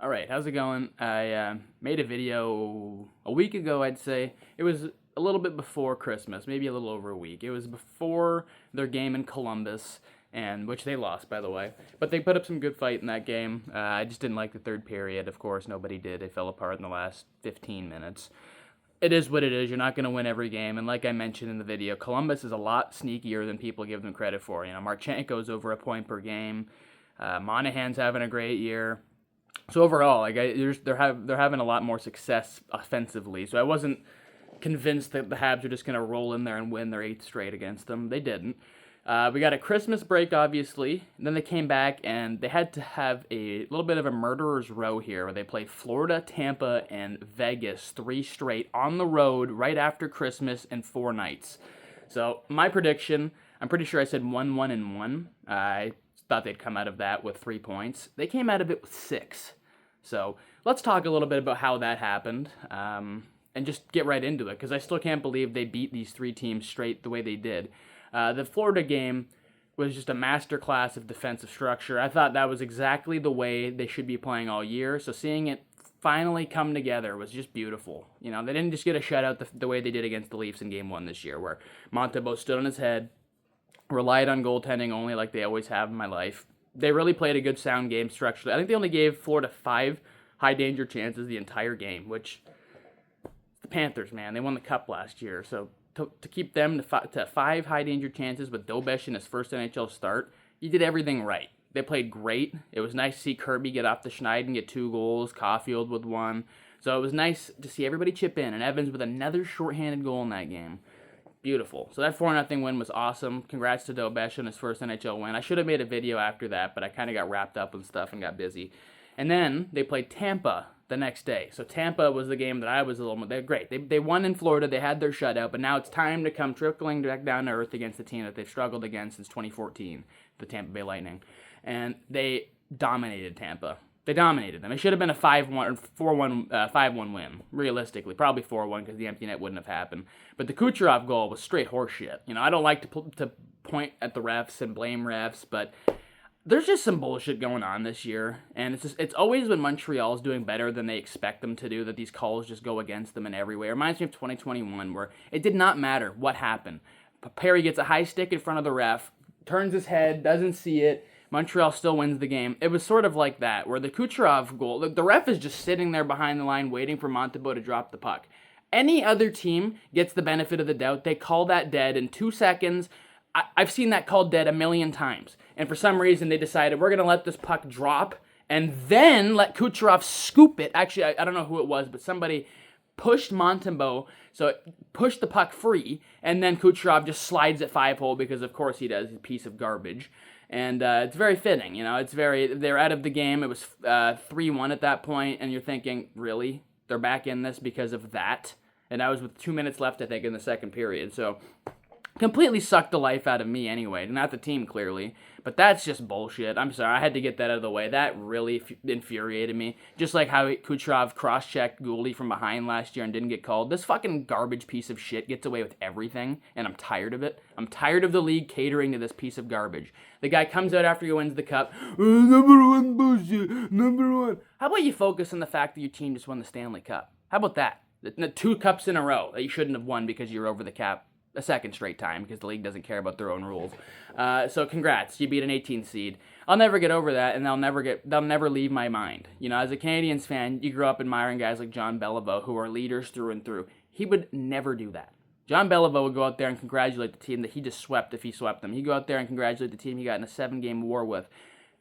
All right, how's it going? I made a video a week ago, I'd say. It was a little bit before Christmas, maybe a little over a week. It was before their game in Columbus, and which they lost, by the way. But they put up some good fight in that game. I just didn't like the third period. Of course, nobody did. They fell apart in the last 15 minutes. It is what it is. You're not going to win every game. And like I mentioned in the video, Columbus is a lot sneakier than people give them credit for. Marchenko's over a point per game. Monahan's having a great year. So overall, they're having a lot more success offensively. So I wasn't convinced that the Habs were just going to roll in there and win their 8th straight against them. They didn't. We got a Christmas break, obviously. And then they came back, and they had to have a little bit of a murderer's row here, where they played Florida, Tampa, and Vegas 3 straight on the road right after Christmas and 4 nights. So my prediction, I'm pretty sure I said 1-1-1. I thought they'd come out of that with 3 points. They came out of it with 6. So let's talk a little bit about how that happened, and just get right into it, because I still can't believe they beat these 3 teams straight the way they did. The Florida game was just a masterclass of defensive structure. I thought that was exactly the way they should be playing all year. So seeing it finally come together was just beautiful. They didn't just get a shutout the way they did against the Leafs in Game 1 this year, where Montembeault stood on his head, relied on goaltending only like they always have in my life. They really played a good, sound game structurally. I think they only gave Florida 5 high-danger chances the entire game, which the Panthers, man, they won the Cup last year. So to keep them to 5 high-danger chances with Dobesh in his first NHL start, you did everything right. They played great. It was nice to see Kirby get off the schneid and get 2 goals, Caulfield with 1. So it was nice to see everybody chip in, and Evans with another shorthanded goal in that game. Beautiful. So that 4-0 win was awesome. Congrats to Dobesh on his first NHL win. I should have made a video after that, but I kind of got wrapped up and stuff and got busy. And then they played Tampa the next day. So Tampa was the game that I was a little more... They're great. They won in Florida. They had their shutout, but now it's time to come trickling back down to earth against the team that they've struggled against since 2014, the Tampa Bay Lightning. And they dominated Tampa. They dominated them. It should have been a 5-1 or 4-1, 5-1 win, realistically. Probably 4-1 because the empty net wouldn't have happened. But the Kucherov goal was straight horseshit. I don't like to point at the refs and blame refs, but there's just some bullshit going on this year. And it's always when Montreal's doing better than they expect them to do that these calls just go against them in every way. It reminds me of 2021, where it did not matter what happened. Perry gets a high stick in front of the ref, turns his head, doesn't see it. Montreal still wins the game. It was sort of like that, where the Kucherov goal, the ref is just sitting there behind the line waiting for Montembeault to drop the puck. Any other team gets the benefit of the doubt. They call that dead in 2 seconds. I've seen that called dead a million times. And for some reason, they decided, we're going to let this puck drop and then let Kucherov scoop it. Actually, I don't know who it was, but somebody pushed Montembeault, so it pushed the puck free, and then Kucherov just slides it 5-hole because, of course, he does. He's a piece of garbage. And it's very fitting, they're out of the game. It was 3-1 at that point, and you're thinking, really? They're back in this because of that? And that was with 2 minutes left, I think, in the second period. So completely sucked the life out of me anyway. Not the team, clearly. But that's just bullshit. I'm sorry. I had to get that out of the way. That really infuriated me. Just like how Kucherov cross-checked Gouldy from behind last year and didn't get called. This fucking garbage piece of shit gets away with everything, and I'm tired of it. I'm tired of the league catering to this piece of garbage. The guy comes out after he wins the cup. Number 1 bullshit. Number 1. How about you focus on the fact that your team just won the Stanley Cup? How about that? The 2 cups in a row that you shouldn't have won because you're over the cap a second straight time, because the league doesn't care about their own rules. So congrats, you beat an 18 seed. I'll never get over that, and they'll never leave my mind. As a Canadiens fan, you grew up admiring guys like John Beliveau, who are leaders through and through. He would never do that. John Beliveau would go out there and congratulate the team that he just swept if he swept them. He'd go out there and congratulate the team he got in a 7-game war with.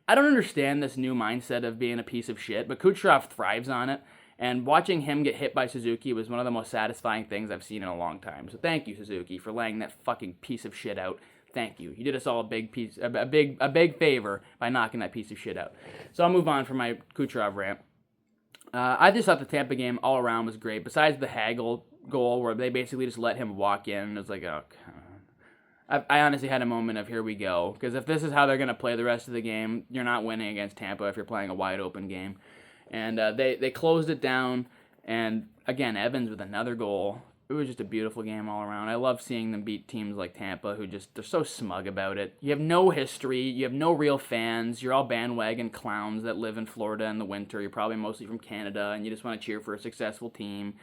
I don't understand this new mindset of being a piece of shit, but Kucherov thrives on it. And watching him get hit by Suzuki was one of the most satisfying things I've seen in a long time. So thank you, Suzuki, for laying that fucking piece of shit out. Thank you. You did us all a big favor by knocking that piece of shit out. So I'll move on from my Kucherov rant. I just thought the Tampa game all around was great. Besides the Hagel goal, where they basically just let him walk in, it was like, oh, I honestly had a moment of here we go. Because if this is how they're going to play the rest of the game, you're not winning against Tampa if you're playing a wide open game. And they closed it down, and again, Evans with another goal. it was just a beautiful game all around. I love seeing them beat teams like Tampa, who just, they're so smug about it. You have no history. You have no real fans. You're all bandwagon clowns that live in Florida in the winter. You're probably mostly from Canada, and you just want to cheer for a successful team.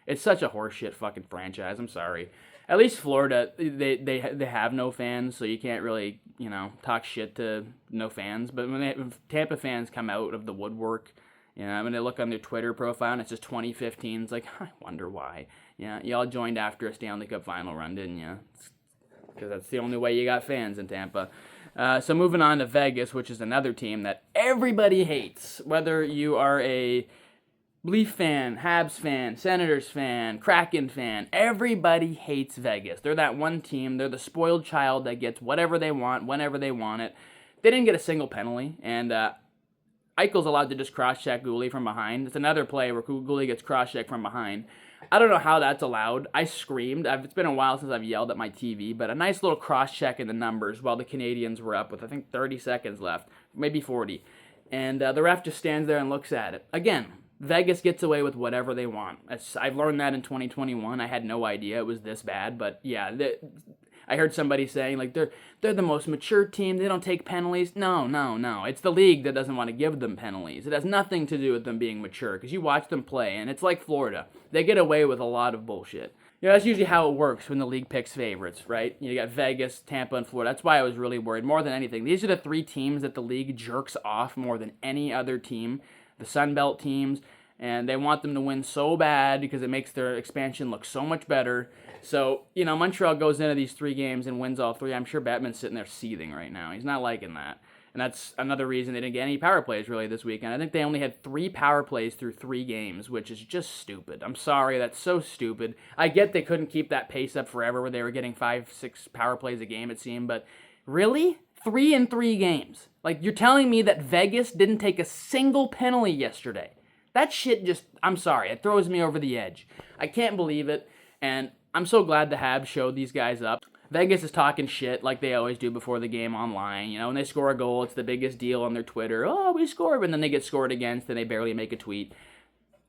It's such a horseshit fucking franchise. I'm sorry. At least Florida, they have no fans, so you can't really, talk shit to no fans. But when Tampa fans come out of the woodwork, when they look on their Twitter profile and it's just 2015, it's like, I wonder why. Yeah, y'all joined after a Stanley Cup final run, didn't you? Because that's the only way you got fans in Tampa. So moving on to Vegas, which is another team that everybody hates. Whether you are a Leaf fan, Habs fan, Senators fan, Kraken fan, everybody hates Vegas. They're that one team. They're the spoiled child that gets whatever they want, whenever they want it. They didn't get a single penalty, and Eichel's allowed to just cross-check Goulet from behind. It's another play where Goulet gets cross-checked from behind. I don't know how that's allowed. I screamed. It's been a while since I've yelled at my TV, but a nice little cross-check in the numbers while the Canadiens were up with, I think, 30 seconds left, maybe 40. And the ref just stands there and looks at it. Again, Vegas gets away with whatever they want. I've learned that in 2021. I had no idea it was this bad, but yeah, I heard somebody saying, like, they're the most mature team, they don't take penalties. No. It's the league that doesn't want to give them penalties. It has nothing to do with them being mature, because you watch them play, and it's like Florida. They get away with a lot of bullshit. That's usually how it works when the league picks favorites, right? You got Vegas, Tampa, and Florida. That's why I was really worried, more than anything. These are the three teams that the league jerks off more than any other team, the Sun Belt teams, and they want them to win so bad because it makes their expansion look so much better. So, Montreal goes into these 3 games and wins all 3. I'm sure Batman's sitting there seething right now. He's not liking that. And that's another reason they didn't get any power plays really this weekend. I think they only had 3 power plays through 3 games, which is just stupid. I'm sorry, that's so stupid. I get they couldn't keep that pace up forever where they were getting 5-6 power plays a game, it seemed, but really? 3 in 3 games. Like, you're telling me that Vegas didn't take a single penalty yesterday. That shit just, I'm sorry, it throws me over the edge. I can't believe it, and I'm so glad the Habs showed these guys up. Vegas is talking shit like they always do before the game online. When they score a goal, it's the biggest deal on their Twitter. Oh, we scored, and then they get scored against, and they barely make a tweet.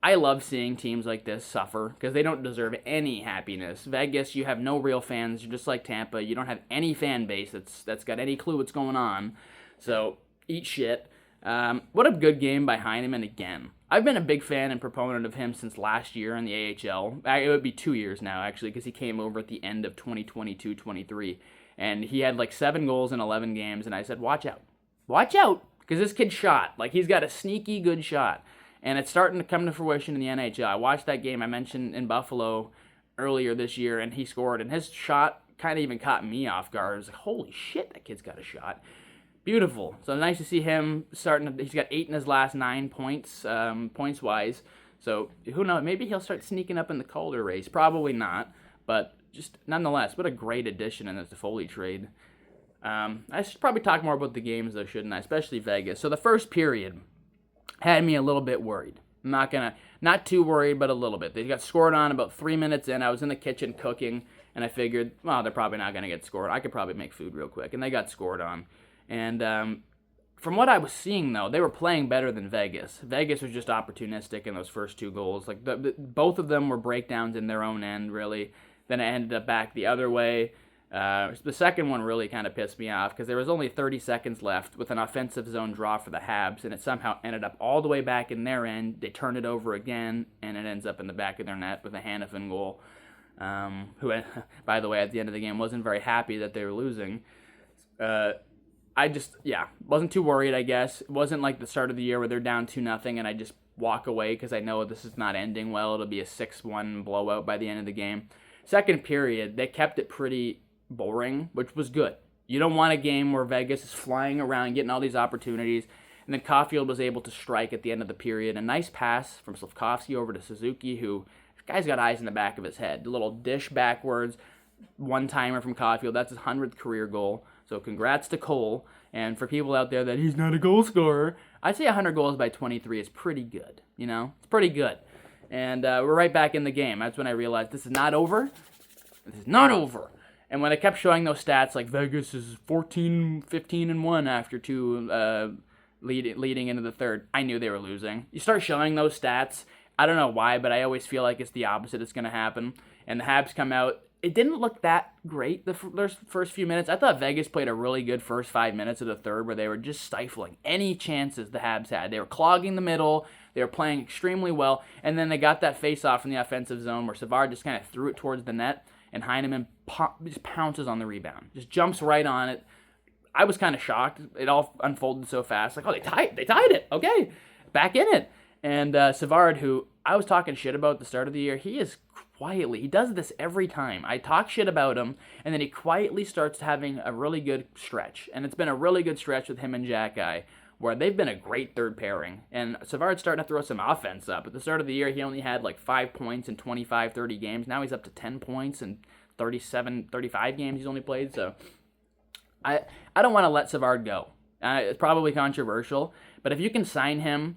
I love seeing teams like this suffer because they don't deserve any happiness. Vegas, you have no real fans. You're just like Tampa. You don't have any fan base that's got any clue what's going on. So, eat shit. What a good game by Heineman again. I've been a big fan and proponent of him since last year in the AHL. It would be 2 years now, actually, because he came over at the end of 2022-23. And he had like 7 goals in 11 games, and I said, watch out. Watch out, because this kid shot. Like, he's got a sneaky good shot. And it's starting to come to fruition in the NHL. I watched that game I mentioned in Buffalo earlier this year, and he scored. And his shot kind of even caught me off guard. I was like, holy shit, that kid's got a shot. Beautiful. So nice to see him starting. He's got 8 in his last 9 points, points-wise. So who knows? Maybe he'll start sneaking up in the Calder race. Probably not. But just nonetheless, what a great addition in this Foley trade. I should probably talk more about the games, though, shouldn't I? Especially Vegas. So the first period had me a little bit worried. I'm not too worried, but a little bit. They got scored on about 3 minutes in. I was in the kitchen cooking, and I figured, well, they're probably not going to get scored. I could probably make food real quick. And they got scored on. And from what I was seeing, though, they were playing better than Vegas. Vegas was just opportunistic in those first 2 goals. Like both of them were breakdowns in their own end, really. Then it ended up back the other way. The second one really kind of pissed me off because there was only 30 seconds left with an offensive zone draw for the Habs, and it somehow ended up all the way back in their end. They turn it over again, and it ends up in the back of their net with a Hanifin goal, who, by the way, at the end of the game wasn't very happy that they were losing. Wasn't too worried, I guess. It wasn't like the start of the year where they're down 2-0 and I just walk away because I know this is not ending well. It'll be a 6-1 blowout by the end of the game. Second period, they kept it pretty boring, which was good. You don't want a game where Vegas is flying around, getting all these opportunities, and then Caulfield was able to strike at the end of the period. A nice pass from Slafkovsky over to Suzuki, who, this guy's got eyes in the back of his head. A little dish backwards, one-timer from Caulfield. That's his 100th career goal. So congrats to Cole. And for people out there that he's not a goal scorer, I'd say 100 goals by 23 is pretty good. It's pretty good. And we're right back in the game. That's when I realized this is not over. This is not over. And when I kept showing those stats, like Vegas is 14, 15-1 after 2 leading into the third, I knew they were losing. You start showing those stats, I don't know why, but I always feel like it's the opposite that's going to happen. And the Habs come out. It didn't look that great the first few minutes. I thought Vegas played a really good first 5 minutes of the third where they were just stifling any chances the Habs had. They were clogging the middle. They were playing extremely well. And then they got that face-off in the offensive zone where Savard just kind of threw it towards the net, and Heineman just pounces on the rebound. Just jumps right on it. I was kind of shocked. It all unfolded so fast. Like, oh, they tied it. Okay, back in it. And Savard, who I was talking shit about at the start of the year, he does this every time. I talk shit about him, and then he quietly starts having a really good stretch. And it's been a really good stretch with him and Jack-Eye, where they've been a great third pairing. And Savard's starting to throw some offense up. At the start of the year, he only had like 5 points in 25, 30 games. Now he's up to 10 points in 37, 35 games he's only played. So I don't want to let Savard go. It's probably controversial, but if you can sign him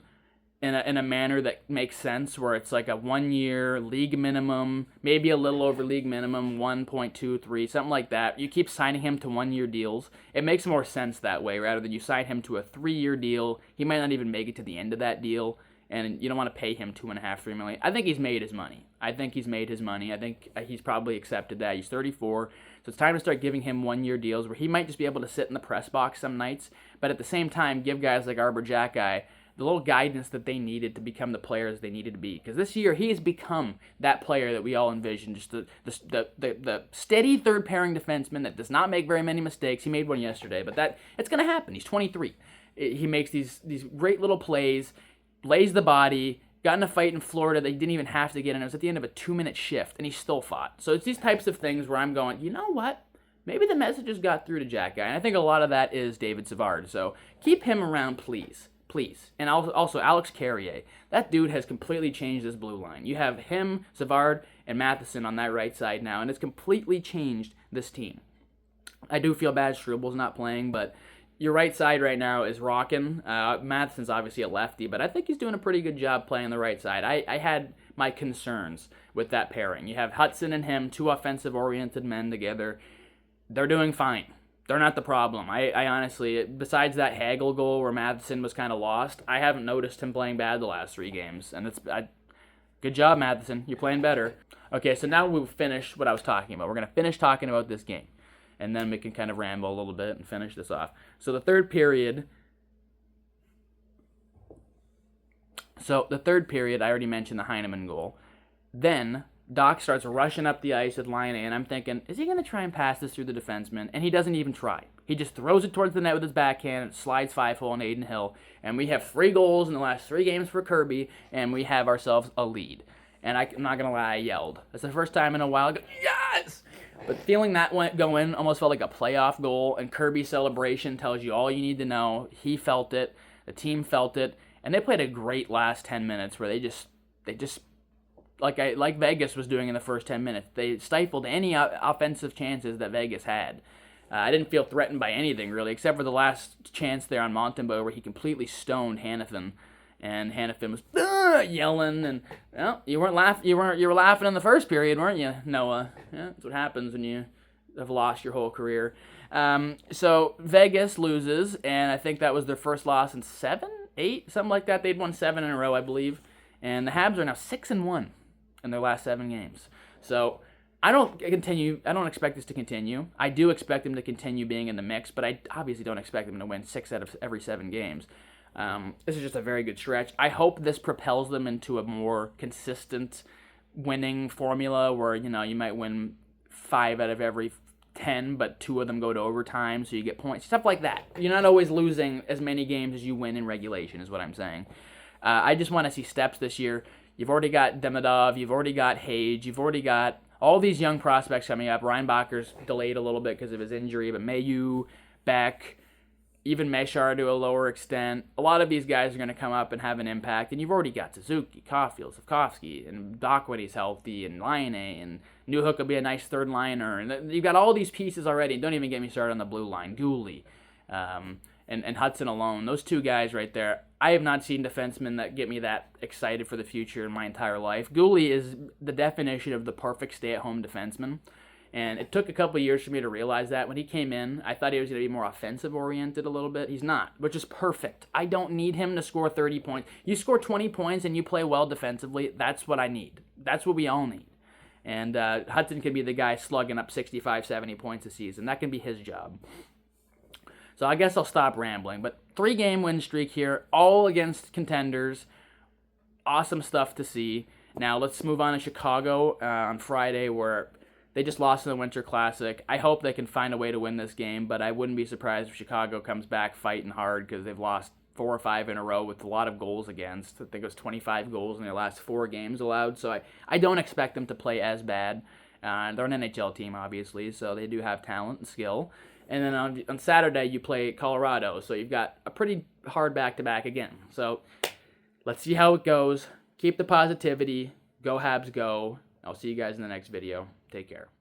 in a manner that makes sense, where it's like a 1 year league minimum, maybe a little over league minimum, 1.23, something like that. You keep signing him to 1 year deals. It makes more sense that way rather than you sign him to a 3 year deal. He might not even make it to the end of that deal, and you don't want to pay him $2.5-3 million. I think he's made his money. I think he's probably accepted that. He's 34, so it's time to start giving him 1 year deals where he might just be able to sit in the press box some nights, but at the same time give guys like Arbor Jack-Eye the little guidance that they needed to become the players they needed to be. Because this year, he has become that player that we all envisioned. Just the steady third-pairing defenseman that does not make very many mistakes. He made one yesterday, but it's going to happen. He's 23. He makes these great little plays, lays the body, got in a fight in Florida that he didn't even have to get in. It was at the end of a 2-minute shift, and he still fought. So it's these types of things where I'm going, you know what? Maybe the messages got through to Jack-Eye, and I think a lot of that is David Savard. So keep him around, please. Please. And also Alex Carrier. That dude has completely changed this blue line. You have him, Savard, and Matheson on that right side now, and it's completely changed this team. I do feel bad Struebel's not playing, but your right side right now is rocking. Matheson's obviously a lefty, but I think he's doing a pretty good job playing the right side. I had my concerns with that pairing. You have Hudson and him, two offensive-oriented men together. They're doing fine. They're not the problem. I honestly, besides that Hagel goal where Matheson was kind of lost, I haven't noticed him playing bad the last 3 games. And good job, Matheson. You're playing better. Okay, so now we've finished what I was talking about. We're going to finish talking about this game. And then we can kind of ramble a little bit and finish this off. So the third period, I already mentioned the Heineman goal. Then Doc starts rushing up the ice with Line A, and I'm thinking, is he going to try and pass this through the defenseman? And he doesn't even try. He just throws it towards the net with his backhand, it slides 5-hole on Aiden Hill, and we have 3 goals in the last 3 games for Kirby, and we have ourselves a lead. And I'm not going to lie, I yelled. That's the first time in a while I go, yes! But feeling that go in almost felt like a playoff goal, and Kirby's celebration tells you all you need to know. He felt it, the team felt it, and they played a great last 10 minutes where they just like Vegas was doing in the first 10 minutes. They stifled any offensive chances that Vegas had. I didn't feel threatened by anything, really, except for the last chance there on Montembeault where he completely stoned Hanifin. And Hanifin was yelling, and you were laughing in the first period, weren't you, Noah? Yeah, that's what happens when you have lost your whole career. So Vegas loses, and I think that was their first loss in 7, 8, something like that. They'd won 7 in a row, I believe. And the Habs are now 6-1 in their last 7 games. So I don't expect this to continue. I do expect them to continue being in the mix, but I obviously don't expect them to win 6 out of every 7 games. This is just a very good stretch. I hope this propels them into a more consistent winning formula where, you might win 5 out of every 10, but 2 of them go to overtime, so you get points. Stuff like that. You're not always losing as many games as you win in regulation, is what I'm saying. I just want to see steps this year. You've already got Demidov, you've already got Hage, you've already got all these young prospects coming up. Reinbacher's delayed a little bit because of his injury, but Mayu, Beck, even Meshar to a lower extent. A lot of these guys are going to come up and have an impact, and you've already got Suzuki, Caulfield, Safkovsky, and Doc when he's healthy, and Line A, and Newhook will be a nice third liner, and you've got all these pieces already. Don't even get me started on the blue line. Gooley, and Hudson alone. Those 2 guys right there. I have not seen defensemen that get me that excited for the future in my entire life. Gooley is the definition of the perfect stay-at-home defenseman. And it took a couple of years for me to realize that. When he came in, I thought he was going to be more offensive-oriented a little bit. He's not, which is perfect. I don't need him to score 30 points. You score 20 points and you play well defensively, that's what I need. That's what we all need. And Hudson can be the guy slugging up 65, 70 points a season. That can be his job. So I guess I'll stop rambling. But 3-game win streak here, all against contenders. Awesome stuff to see. Now let's move on to Chicago on Friday, where they just lost in the Winter Classic. I hope they can find a way to win this game, but I wouldn't be surprised if Chicago comes back fighting hard because they've lost 4 or 5 in a row with a lot of goals against. I think it was 25 goals in their last 4 games allowed, so I don't expect them to play as bad. They're an NHL team, obviously, so they do have talent and skill. And then on Saturday, you play Colorado, so you've got a pretty hard back-to-back again. So let's see how it goes. Keep the positivity. Go Habs, go. I'll see you guys in the next video. Take care.